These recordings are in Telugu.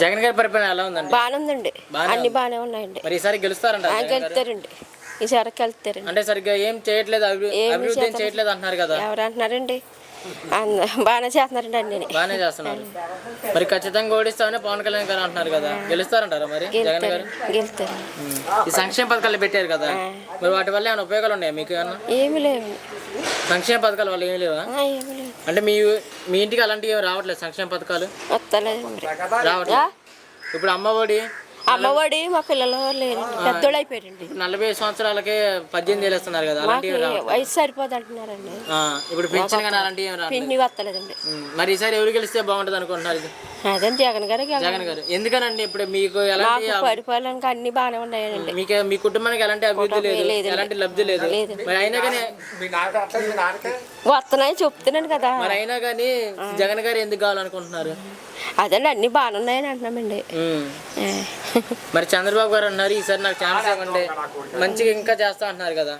జగన్ గారి పరిపాలన ఎలా ఉందండి? బాగానే ఉందండి, అన్ని బాగానే ఉన్నాయండి. మరి ఈసారి గెలుస్తారంట? గెలుస్తారండి, ఈసారి వెళ్తారండి. అంటే సరిగ్గా ఏం చేయట్లేదు, అభివృద్ధి ఏం చేయట్లేదు అంటున్నారు కదా. ఎవరు అంటున్నారండి? బాగానే చేస్తున్నారండి, అన్ని బాగానే చేస్తున్నారు. మరి ఖచ్చితంగా ఓడిస్తామని పవన్ కళ్యాణ్ గారు అంటున్నారు కదా, గెలుస్తారంటారా మరి జగన్ గారు? గెలుస్తారు. ఈ సంక్షేమ పథకాలు పెట్టారు కదా, మరి వాటి వల్ల ఏమైనా ఉపయోగాలు ఉన్నాయా మీకు? ఏమి లేవు. సంక్షేమ పథకాల వల్ల ఏమి లేవా? అంటే మీ ఇంటికి అలాంటివి ఏమి రావట్లేదు సంక్షేమ పథకాలు? రావట్లేదు. ఇప్పుడు అమ్మఒడి మా పిల్లలు లేరు, పెద్దోళ్ళు అయిపోయారండి. 40 సంవత్సరాలకే 18,000 ఇస్తున్నారు కదా, వయసు సరిపోదు అంటున్నారండి. ఇప్పుడు పెన్షన్ కానీ అలాంటివి పిండి వస్తలేదండి. మరి ఈసారి ఎవరు గెలిస్తే బాగుంటుంది అనుకుంటున్నారు? అదే జగన్ గారు. ఎందుకనండి? ఇప్పుడు మీకు ఎలాంటి పరిపాలనకి అన్ని బాగానే ఉన్నాయండి. మీ కుటుంబానికి ఎలాంటి అభివృద్ధి లేదు, ఎలాంటి లబ్ధి లేదు. మరి అయినా కానీ వస్తున్నాయి చెప్తున్నాను కదా. మరి అయినా కానీ జగన్ గారు ఎందుకు కావాలనుకుంటున్నారు? అదండి అన్ని బాగానే ఉన్నాయని అంటున్నామండి. మరి చంద్రబాబు గారు అన్నారు ఈసారి నాకు ఛాన్స్ ఇవ్వండి, మంచిగా ఇంకా చేస్తా అంటున్నారు కదా.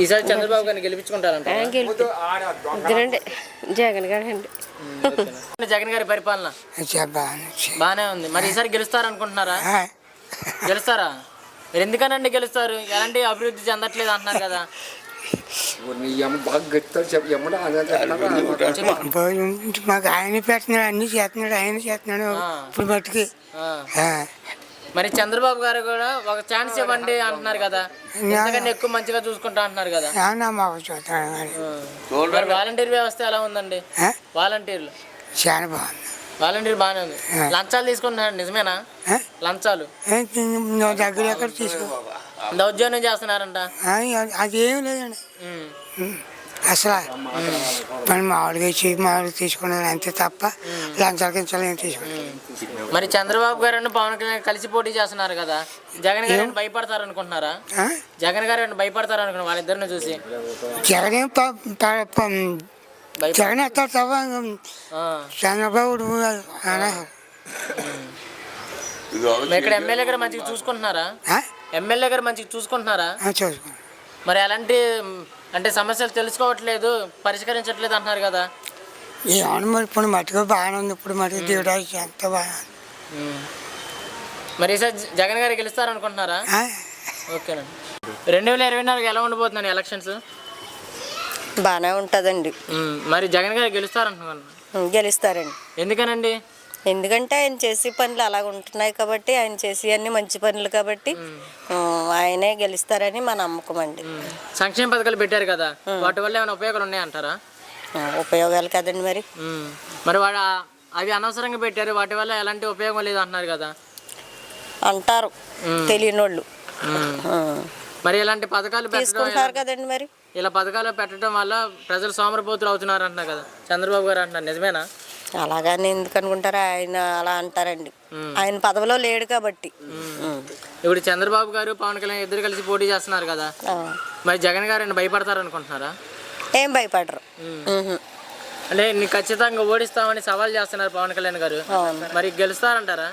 ఈసారి చంద్రబాబు గారిని గెలిపించుకుంటారంట? జగన్ గారు అండి. జగన్ గారి పరిపాలన బాగానే ఉంది. మరి ఈసారి గెలుస్తారనుకుంటున్నారా? గెలుస్తారా? మీరు ఎందుకనండి గెలుస్తారు? ఎలాంటి అభివృద్ధి చెందట్లేదు అంటున్నారు కదా. మాకు ఆయన పెట్టినాడు, అన్ని చేస్తున్నాడు, ఆయన చేస్తున్నాడు ఇప్పుడు బట్టికి. మరి చంద్రబాబు గారు కూడా ఒక ఛాన్స్ ఇవ్వండి అంటున్నారు కదా, ఎందుకంటే ఎక్కువ మంచిగా చూసుకుంటా అంటున్నారు కదా. మరి వాలంటీర్ వ్యవస్థ ఎలా ఉందండి? వాలంటీర్లు చాలా బాగుంది. వాలంటీర్ బాగానే ఉంది. లంచాలు తీసుకుంటున్నారు, నిజమేనా? లంచాలు దగ్గర ఎక్కడ తీసుకో దౌర్జన్యం చేస్తున్నారంట. అదేం లేదండి అసలు. మనం మామూలుగా తీసుకున్నది అంతే తప్ప లంచాల కించాలు ఏం తీసుకున్నాం. మరి చంద్రబాబు గారు పవన్ కళ్యాణ్ కలిసి పోటీ చేస్తున్నారు కదా, జగన్ గారు భయపడతారు అనుకుంటున్నారా? జగన్ గారు భయపడతారు అనుకున్నారు వాళ్ళిద్దరిని చూసి? జగన్ జగన్ ఎత్తాడు తప్ప చంద్రబాబు ఇక్కడ ఎమ్మెల్యే గారు మంచిగా చూసుకుంటున్నారా? ఎమ్మెల్యే గారు మంచిగా చూసుకుంటున్నారా? మరి ఎలాంటి అంటే సమస్యలు తెలుసుకోవట్లేదు, పరిష్కరించట్లేదు అంటున్నారు కదా. ఏమన్నా మరి ఇప్పుడు మట్టుకు బాగానే ఉంది, ఇప్పుడు మటుకు దేవుడు ఎంత బాగా. మరి ఈసారి జగన్ గారు గెలుస్తారు అనుకుంటున్నారా? ఓకేనండి. 2024 ఎలా ఉండబోతుందండి ఎలక్షన్స్? బాగానే ఉంటుందండి. మరి జగన్ గారు గెలుస్తారంటున్నారు? గెలుస్తారండి. ఎందుకనండి? ఎందుకంటే ఆయన చేసే పనులు అలాగ ఉంటున్నాయి కాబట్టి, ఆయన చేసే అన్ని మంచి పనులు కాబట్టి ఆయనే గెలుస్తారని మా నమ్మకం అండి. సంక్షేమ పథకాలు పెట్టారు కదా, వాటి వల్ల ఏమైనా ఉపయోగాలు ఉన్నాయంటారా? ఉపయోగాలు కదండి మరి. మరి అవి అనవసరంగా పెట్టారు, వాటి వల్ల ఎలాంటి ఉపయోగం లేదు అంటున్నారు కదా. అంటారు తెలియని వాళ్ళు. మరి ఇలాంటి పథకాలు తీసుకుంటారు కదండి. మరి ఇలా పథకాలు పెట్టడం వల్ల ప్రజలు సోమరిపోతులు అవుతున్నారు అంటున్నారు కదా చంద్రబాబు గారు అంటున్నారు, నిజమేనా? అలాగని ఎందుకు అనుకుంటారా? ఆయన అలా అంటారండి, ఆయన పదవిలో లేడు కాబట్టి. ఇప్పుడు చంద్రబాబు గారు పవన్ కళ్యాణ్ ఇద్దరు కలిసి పోటీ చేస్తున్నారు కదా, మరి జగన్ గారు భయపడతారు అనుకుంటున్నారా? ఏం భయపడరు. అంటే నీకు ఖచ్చితంగా ఓడిస్తామని సవాల్ చేస్తున్నారు పవన్ కళ్యాణ్ గారు, మరి గెలుస్తారంటారా?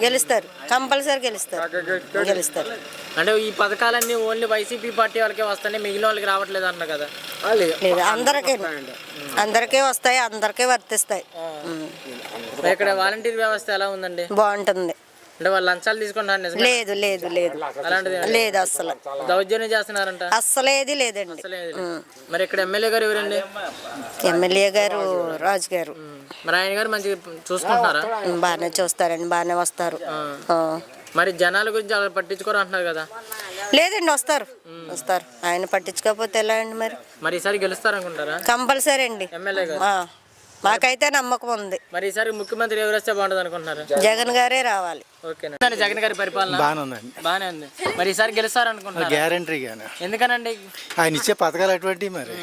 గెలుస్తారు, కంపల్సరీ గెలుస్తారు. అంటే ఈ పథకాలన్నీ ఓన్లీ వైసీపీ పార్టీ వాళ్ళకే వస్తాయి, మిగిలిన వాళ్ళకి రావట్లేదు అన్నారు కదా. లేదు, అందరికీ వస్తాయి, అందరికీ వర్తిస్తాయి. ఇక్కడ వాలంటీర్ వ్యవస్థ ఎలా ఉందండి? బాగుంటుంది. అంటే వాళ్ళు లంచాలు తీసుకుంటారు? లేదు లేదు లేదు, అలాంటిది లేదు. అస్సలు దౌర్జన్యం చేస్తున్నారంట? అస్సలేది లేదండి. మరి ఇక్కడ ఎమ్మెల్యే గారు ఎవరండి? ఎమ్మెల్యే గారు రాజు గారు. మరి ఆయన గారు మంచిగా చూసుకుంటున్నారా? బాగానే చూస్తారండి, బాగానే వస్తారు. మరి జనాల గురించి అలా పట్టించుకోరు అంటున్నారు కదా. లేదండి, వస్తారు. ఆయన పట్టించుకోకపోతే ఎలా అండి? మరి ఈసారి గెలుస్తారనుకుంటారా? కంపల్సరీ అండి, ఎమ్మెల్యే గారు. మాకైతే నమ్మకం ఉంది. మరి ఈసారి ముఖ్యమంత్రి ఎవరు వస్తే బాగుంటుంది అనుకుంటున్నారు? జగన్ గారే రావాలి. ఓకేనా? జగన్ గారి పరిపాలన బాగానే ఉంది. మరి ఈసారి గెలుస్తారనుకుంటున్నారు? గ్యారంటీగానే. ఎందుకనండి? ఆయన ఇచ్చే పథకాలు అటువంటి. మరి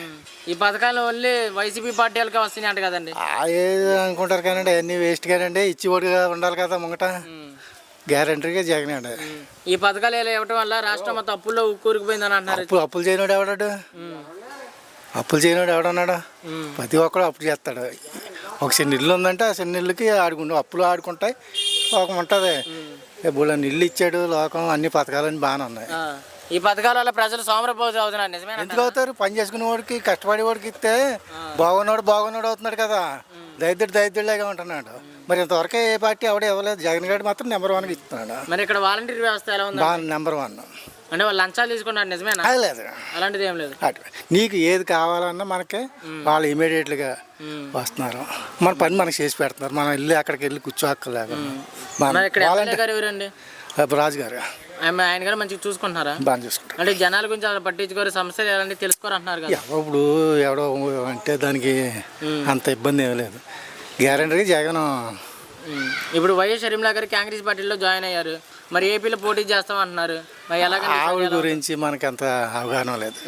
ఈ పథకాలు ఓన్లీ వైసీపీ పార్టీ వాళ్ళకే వస్తున్నాయి అంట కదండి. ఏది అనుకుంటారు కానీ అన్ని వేస్ట్ కానండి, ఇచ్చి ఓడిగా ఉండాలి కదా ముంగట. గ్యారంటీగా జగన్ అండి. ఈ పథకాలు ఇవ్వటం వల్ల రాష్ట్రం మొత్తం అప్పుల్లో కూరుకుపోయిందని అంటున్నారు. అప్పులు చేయనోడు ఎవడాడు? అప్పులు చేయనోడు ఎవడన్నాడు? ప్రతి ఒక్కడు అప్పులు చేస్తాడు. ఒక చిన్న ఇల్లు ఉందంటే ఆ చిన్న ఇల్లుకి అప్పులు ఆడుకుంటాయి, లోకం ఉంటుంది. ఇప్పుడు ఇల్లు ఇచ్చాడు లోకం, అన్ని పథకాలన్నీ బాగానే ఉన్నాయి. ఈ పథకాల వల్ల ప్రజలు సోమరపోతు అవుతున్నారు నిజమేనా? ఎందుకు అవుతారు? పని చేసుకునే వాడికి కష్టపడే వాడికి ఇస్తే బాగున్నాడు అవుతున్నాడు కదా. దరిద్రులాగా ఉంటున్నాడు. మరి ఇంతవరకు ఏ పార్టీ ఎవడ ఇవ్వలేదు. జగన్ గారు మాత్రం నెంబర్ 1 ఇస్తున్నాడు. మరి ఇక్కడ వాలంటీర్ వ్యవస్థ ఎలా ఉంది? నెంబర్ 1. అంటే వాళ్ళు లంచాలు తీసుకున్నారు నిజమేనా? అది లేదు. అలాంటిది ఏం లేదు. నీకు ఏది కావాలన్నా మనకి వాళ్ళు ఇమీడియట్గా వస్తున్నారు. మన పని మనకి చేసి పెడుతున్నారు. మనం వెళ్ళి అక్కడికి వెళ్ళి కూర్చోక్కర్లేదు. మరి ఇక్కడ ఎమ్మెల్యే గారు ఎవరండి? రాజు గారు. ఆయన గారు మంచిగా చూసుకుంటున్నారా? బాగా చూసుకుంటారు. అంటే జనాల గురించి అలా పట్టించుకోరు, సమస్యలు ఎలాంటి తెలుసుకోరు అంటున్నారు కదా. ఇప్పుడు ఎవడో అంటే దానికి అంత ఇబ్బంది ఏమీ లేదు. గ్యారంటీగా జగన్. ఇప్పుడు వైఎస్ షర్మిలా గారు కాంగ్రెస్ పార్టీలో జాయిన్ అయ్యారు. మరి ఏపీలో పోటీ చేస్తాం అంటున్నారు. మరి ఆవిడ గురించి మనకి అంత అవగాహన లేదు.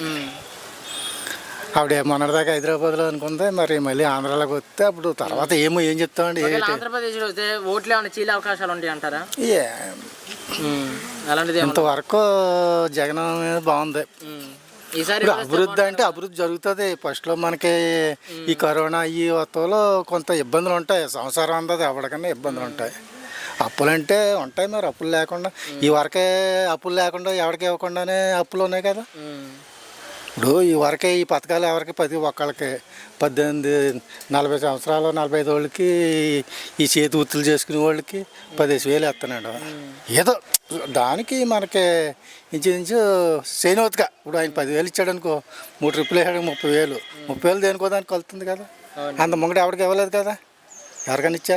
ఆవిడ మొన్నటిదాకా హైదరాబాద్లో అనుకుంది. మరి మళ్ళీ ఆంధ్రాలోకి వస్తే అప్పుడు తర్వాత ఏం చెప్తామండి. ఆంధ్రప్రదేశ్లో వస్తే ఓట్లు ఏమైనా చీలే అవకాశాలు ఉంటాయి అంటారా? అలాంటిది ఇంతవరకు జగన్ మీద బాగుంది. ఈసారి అభివృద్ధి అంటే అభివృద్ధి జరుగుతుంది. ఫస్ట్లో మనకి ఈ కరోనా ఈ వత్తులో కొంత ఇబ్బందులు ఉంటాయి. సంవత్సరం అందది ఎవరికన్నా ఇబ్బందులు ఉంటాయి. అప్పులంటే ఉంటాయి. మరి అప్పులు లేకుండా ఈ వరకే అప్పులు లేకుండా ఎవరికి ఇవ్వకుండానే అప్పులు ఉన్నాయి కదా. ఇప్పుడు ఈ వరకే ఈ పథకాలు ఎవరికి ప్రతి ఒక్కళ్ళకి 18-40 సంవత్సరాలు 45 వాళ్ళకి ఈ చేతి వృత్తులు చేసుకునే వాళ్ళకి 15,000 ఇస్తున్నాడు. ఏదో దానికి మనకి ఇంచుమించు చేయనవుతుగా. ఇప్పుడు ఆయన 10,000 ఇచ్చాడు అనుకో, 3 ట్రిప్పులు వేసాడు 30,000. 30,000 దేనికో దానికి కలుతుంది కదా. అంత ముంగట ఎవరికి ఇవ్వలేదు కదా. ఎవరికైనా ఇచ్చారు.